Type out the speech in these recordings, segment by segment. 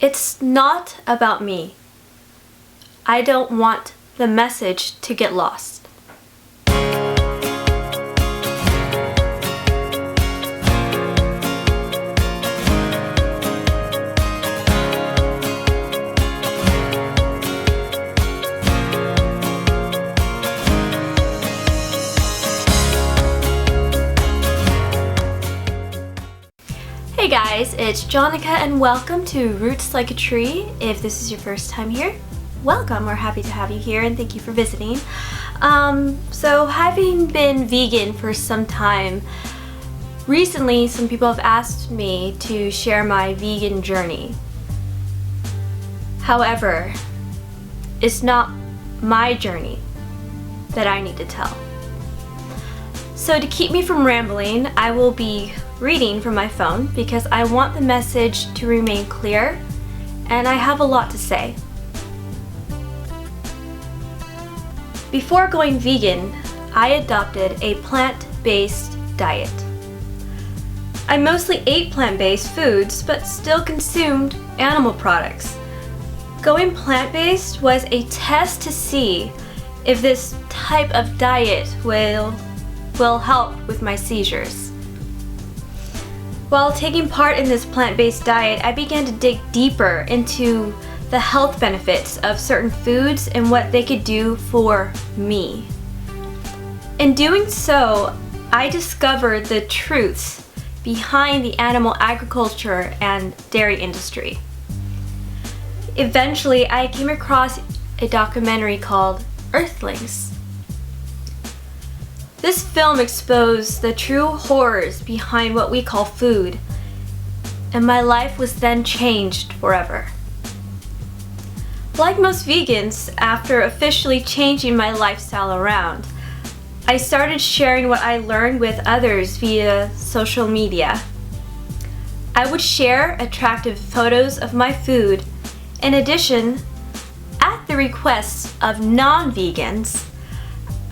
It's not about me. I don't want the message to get lost. Hey guys, it's Jonica and welcome to Roots Like a Tree. If this is your first time here, welcome. We're happy to have you here and thank you for visiting. So having been vegan for some time, recently some people have asked me to share my vegan journey. However, it's not my journey that I need to tell. So to keep me from rambling, I will be reading from my phone because I want the message to remain clear and I have a lot to say. Before going vegan, I adopted a plant-based diet. I mostly ate plant-based foods but still consumed animal products. Going plant-based was a test to see if this type of diet will help with my seizures. While taking part in this plant-based diet, I began to dig deeper into the health benefits of certain foods and what they could do for me. In doing so, I discovered the truths behind the animal agriculture and dairy industry. Eventually, I came across a documentary called Earthlings. This film exposed the true horrors behind what we call food, and my life was then changed forever. Like most vegans, after officially changing my lifestyle around, I started sharing what I learned with others via social media. I would share attractive photos of my food. In addition, at the request of non-vegans,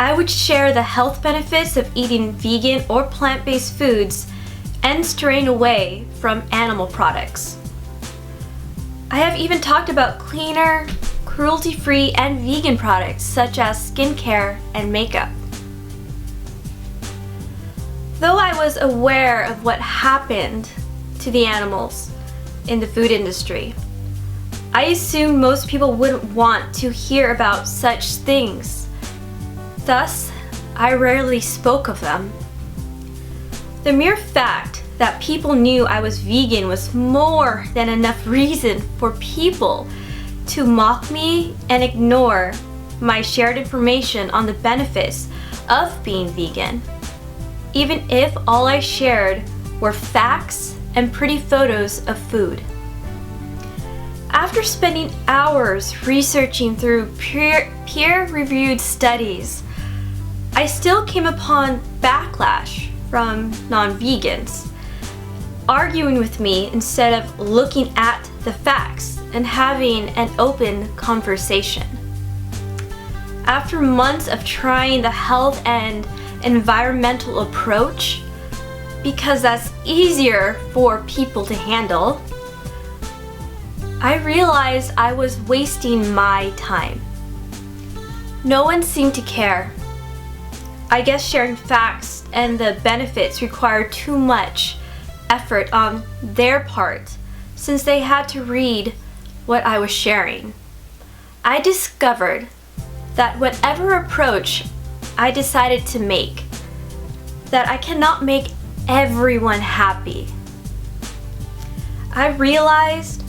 I would share the health benefits of eating vegan or plant-based foods and straying away from animal products. I have even talked about cleaner, cruelty-free, and vegan products such as skincare and makeup. Though I was aware of what happened to the animals in the food industry, I assumed most people wouldn't want to hear about such things. Thus, I rarely spoke of them. The mere fact that people knew I was vegan was more than enough reason for people to mock me and ignore my shared information on the benefits of being vegan, even if all I shared were facts and pretty photos of food. After spending hours researching through peer-reviewed studies, I still came upon backlash from non-vegans, arguing with me instead of looking at the facts and having an open conversation. After months of trying the health and environmental approach, because that's easier for people to handle, I realized I was wasting my time. No one seemed to care. I guess sharing facts and the benefits required too much effort on their part since they had to read what I was sharing. I discovered that whatever approach I decided to make, that I cannot make everyone happy. I realized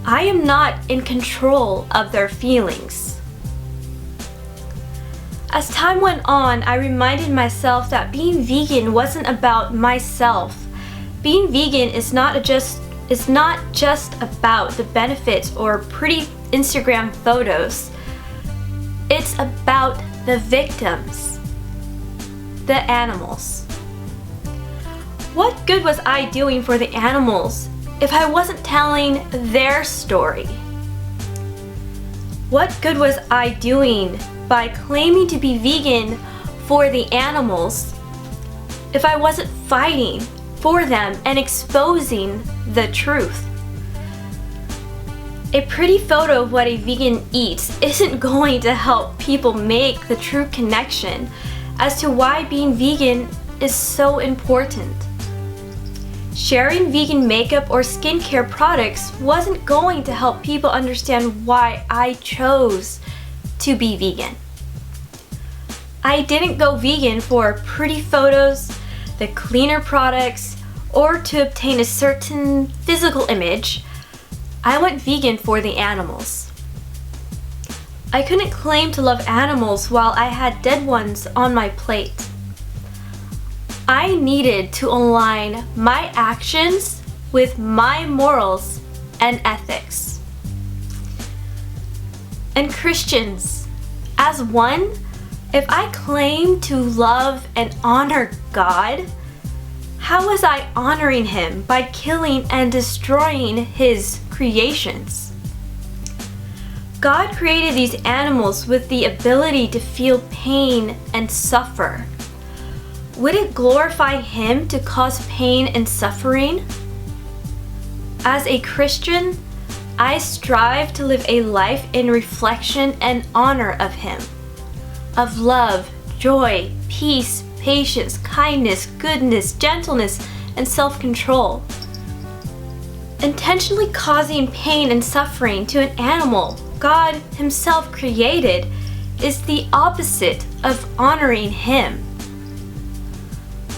I am not in control of their feelings. As time went on, I reminded myself that being vegan wasn't about myself. Being vegan is not just about the benefits or pretty Instagram photos. It's about the victims, the animals. What good was I doing for the animals if I wasn't telling their story? What good was I doing by claiming to be vegan for the animals if I wasn't fighting for them and exposing the truth? A pretty photo of what a vegan eats isn't going to help people make the true connection as to why being vegan is so important. Sharing vegan makeup or skincare products wasn't going to help people understand why I chose to be vegan. I didn't go vegan for pretty photos, the cleaner products, or to obtain a certain physical image. I went vegan for the animals. I couldn't claim to love animals while I had dead ones on my plate. I needed to align my actions with my morals and ethics. And Christians, as one, if I claim to love and honor God, how was I honoring Him by killing and destroying His creations? God created these animals with the ability to feel pain and suffer. Would it glorify Him to cause pain and suffering? As a Christian, I strive to live a life in reflection and honor of Him, of love, joy, peace, patience, kindness, goodness, gentleness, and self-control. Intentionally causing pain and suffering to an animal God Himself created is the opposite of honoring Him.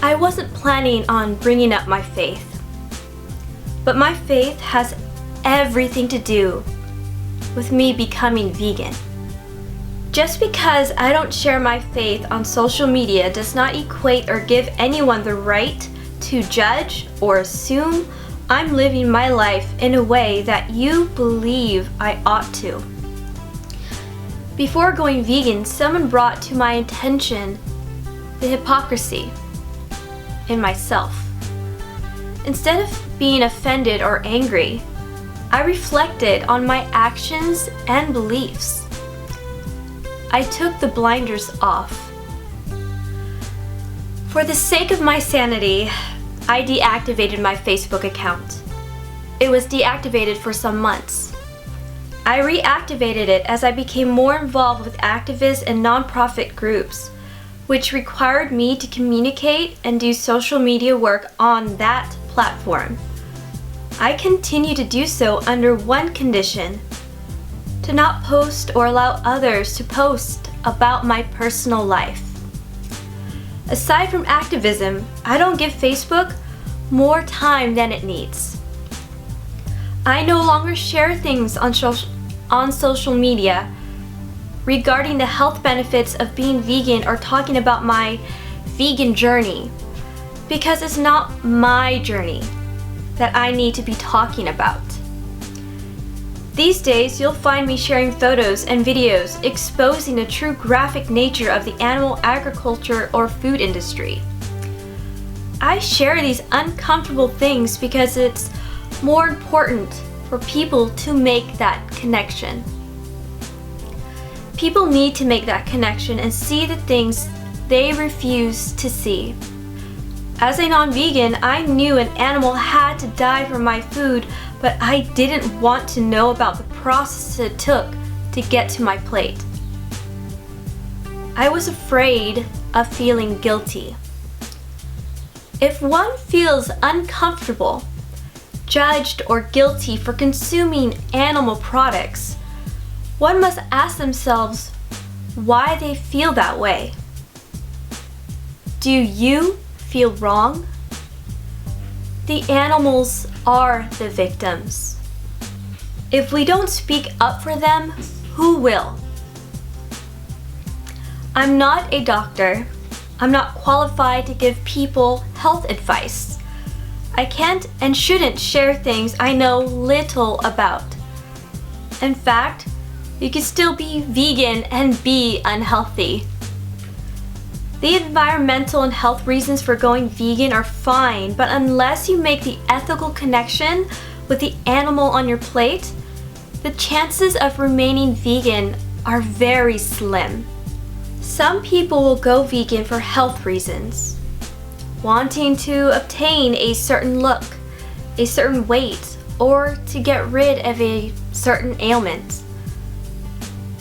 I wasn't planning on bringing up my faith, but my faith has everything to do with me becoming vegan. Just because I don't share my faith on social media does not equate or give anyone the right to judge or assume I'm living my life in a way that you believe I ought to. Before going vegan, someone brought to my attention the hypocrisy in myself. Instead of being offended or angry, I reflected on my actions and beliefs. I took the blinders off. For the sake of my sanity, I deactivated my Facebook account. It was deactivated for some months. I reactivated it as I became more involved with activists and nonprofit groups, which required me to communicate and do social media work on that platform. I continue to do so under one condition: to not post or allow others to post about my personal life. Aside from activism, I don't give Facebook more time than it needs. I no longer share things on social media regarding the health benefits of being vegan or talking about my vegan journey, because it's not my journey that I need to be talking about. These days, you'll find me sharing photos and videos exposing the true graphic nature of the animal agriculture or food industry. I share these uncomfortable things because it's more important for people to make that connection. People need to make that connection and see the things they refuse to see. As a non-vegan, I knew an animal had to die for my food, but I didn't want to know about the process it took to get to my plate. I was afraid of feeling guilty. If one feels uncomfortable, judged, or guilty for consuming animal products, one must ask themselves why they feel that way. Do you feel wrong? The animals are the victims. If we don't speak up for them, who will? I'm not a doctor. I'm not qualified to give people health advice. I can't and shouldn't share things I know little about. In fact, you can still be vegan and be unhealthy. The environmental and health reasons for going vegan are fine, but unless you make the ethical connection with the animal on your plate, the chances of remaining vegan are very slim. Some people will go vegan for health reasons, wanting to obtain a certain look, a certain weight, or to get rid of a certain ailment.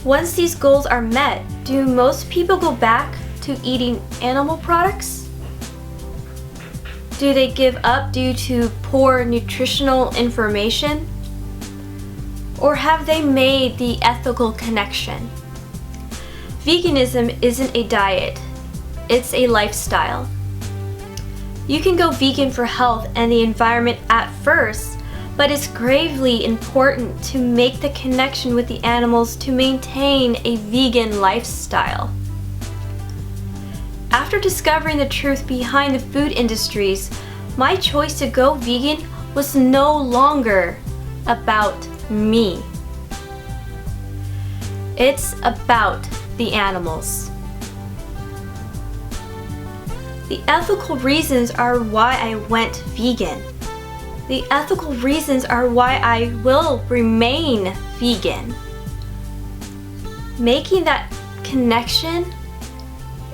Once these goals are met, do most people go back to eating animal products? Do they give up due to poor nutritional information? Or have they made the ethical connection? Veganism isn't a diet, it's a lifestyle. You can go vegan for health and the environment at first, but it's gravely important to make the connection with the animals to maintain a vegan lifestyle. After discovering the truth behind the food industries, my choice to go vegan was no longer about me. It's about the animals. The ethical reasons are why I went vegan. The ethical reasons are why I will remain vegan. Making that connection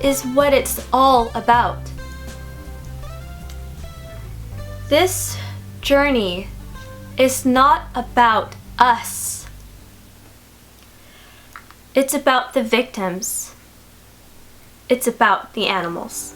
is what it's all about. This journey is not about us. It's about the victims. It's about the animals.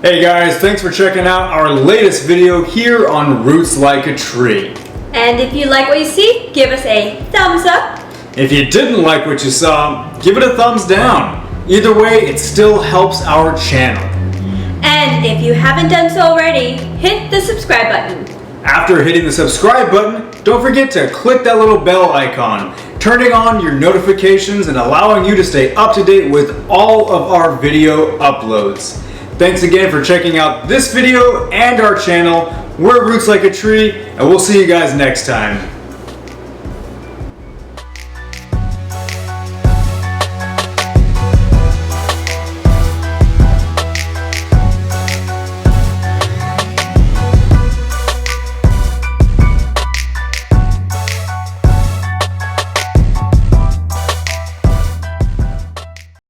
Hey guys, thanks for checking out our latest video here on Roots Like a Tree. And if you like what you see, give us a thumbs up. If you didn't like what you saw, give it a thumbs down. Either way, it still helps our channel. And if you haven't done so already, hit the subscribe button. After hitting the subscribe button, don't forget to click that little bell icon, turning on your notifications and allowing you to stay up to date with all of our video uploads. Thanks again for checking out this video and our channel. We're Roots Like a Tree, and we'll see you guys next time.